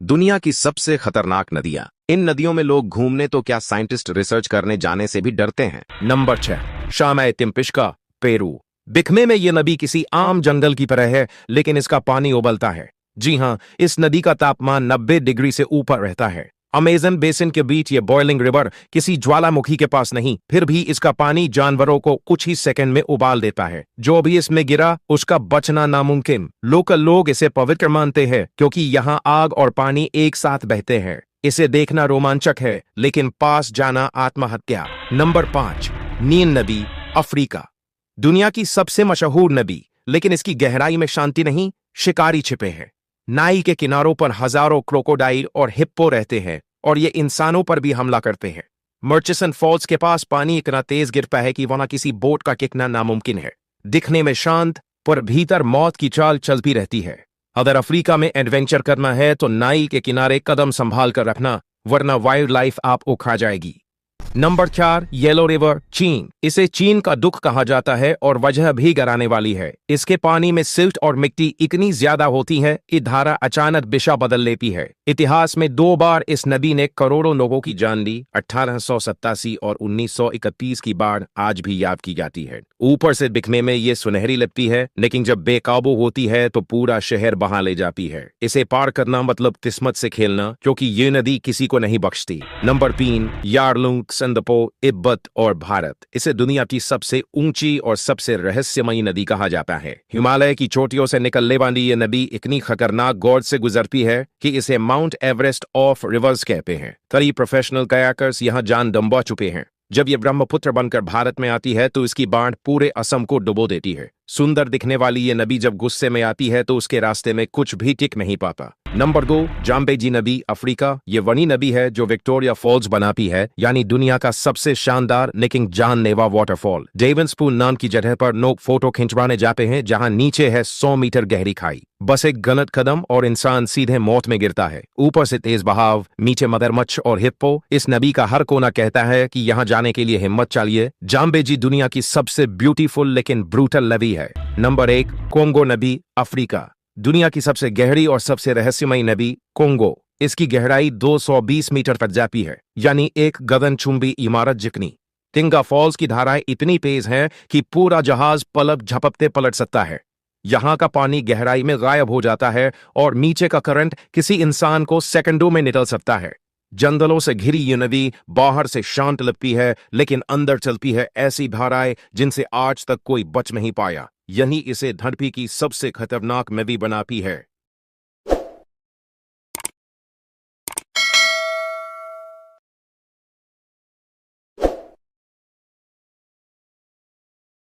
दुनिया की सबसे खतरनाक नदियां। इन नदियों में लोग घूमने तो क्या, साइंटिस्ट रिसर्च करने जाने से भी डरते हैं। नंबर 6, शामा तिम्पिश्का, पेरू। दिखने में यह नदी किसी आम जंगल की तरह है, लेकिन इसका पानी उबलता है। जी हां, इस नदी का तापमान 90 डिग्री से ऊपर रहता है। अमेजन बेसिन के बीच ये बॉइलिंग रिवर किसी ज्वालामुखी के पास नहीं, फिर भी इसका पानी जानवरों को कुछ ही सेकंड में उबाल देता है। जो भी इसमें गिरा उसका बचना नामुमकिन। लोकल लोग इसे पवित्र मानते हैं क्योंकि यहाँ आग और पानी एक साथ बहते हैं। इसे देखना रोमांचक है, लेकिन पास जाना आत्महत्या। नंबर 5, नील नदी, अफ्रीका। दुनिया की सबसे मशहूर नदी, लेकिन इसकी गहराई में शांति नहीं, शिकारी छिपे हैं। नाइल के किनारों पर हजारों क्रोकोडाइल और हिप्पो रहते हैं और ये इंसानों पर भी हमला करते हैं। मर्चिसन फॉल्स के पास पानी इतना तेज गिरता है कि वहां किसी बोट का टिकना नामुमकिन है। दिखने में शांत, पर भीतर मौत की चाल चलती रहती है। अगर अफ्रीका में एडवेंचर करना है तो नाइल के किनारे कदम संभाल कर रखना, वरना वाइल्ड लाइफ आप उखा जाएगी। नंबर 4, येलो रिवर, चीन। इसे चीन का दुख कहा जाता है और वजह भी डराने वाली है। इसके पानी में सिल्ट और मिट्टी इतनी ज्यादा होती है कि धारा अचानक दिशा बदल लेती है। इतिहास में 2 बार इस नदी ने करोड़ों लोगों की जान ली। 1887 और 1931 की बाढ़ आज भी याद की जाती है। ऊपर से दिखने में ये सुनहरी लगती है, लेकिन जब बेकाबू होती है तो पूरा शहर बहा ले जाती है। इसे पार करना मतलब किस्मत से खेलना, क्योंकि ये नदी किसी को नहीं बख्शती। नंबर 3, यारलुंग त्संगपो, तिब्बत और भारत। इसे दुनिया की सबसे ऊंची और सबसे रहस्यमयी नदी कहा जाता है। हिमालय की चोटियों से निकलने वाली ये नदी इतनी खतरनाक गौर से गुजरती है कि इसे माउंट एवरेस्ट ऑफ रिवर्स कहते हैं। कई प्रोफेशनल कयाकर्स यहाँ जान गंवा चुके हैं। जब ये ब्रह्मपुत्र बनकर भारत में आती है तो इसकी बाढ़ पूरे असम को डुबो देती है। सुंदर दिखने वाली ये नदी जब गुस्से में आती है तो उसके रास्ते में कुछ भी टिक नहीं पाता। नंबर 2, जाम्बेजी नदी, अफ्रीका। ये वही नदी है जो विक्टोरिया फॉल्स बनाती है, यानी दुनिया का सबसे शानदार लेकिन जानलेवा वाटरफॉल। डेवनस्पून नाम की जगह पर लोग फोटो खिंचवाने जाते हैं, जहां नीचे है 100 मीटर गहरी खाई। बस एक गलत कदम और इंसान सीधे मौत में गिरता है। ऊपर से तेज बहाव, नीचे मगरमच्छ और हिप्पो। इस नदी का हर कोना कहता है कि यहाँ जाने के लिए हिम्मत चाहिए। जाम्बेजी दुनिया की सबसे ब्यूटीफुल लेकिन ब्रूटल नदी है। नंबर 1, कोंगो नदी, अफ्रीका। दुनिया की सबसे गहरी और सबसे रहस्यमयी नदी कोंगो। इसकी गहराई 220 मीटर तक जाती है, यानी एक गगनचुंबी इमारत जितनी। तिंगा फॉल्स की धाराएं इतनी तेज हैं कि पूरा जहाज पलक झपकते पलट सकता है। यहाँ का पानी गहराई में गायब हो जाता है और नीचे का करंट किसी इंसान को सेकंडों में निकल सकता है। जंगलों से घिरी ये नदी बाहर से शांत लगती है, लेकिन अंदर चलती है ऐसी धाराएं जिनसे आज तक कोई बच नहीं पाया। यही इसे धरती की सबसे खतरनाक नदी बनाती है।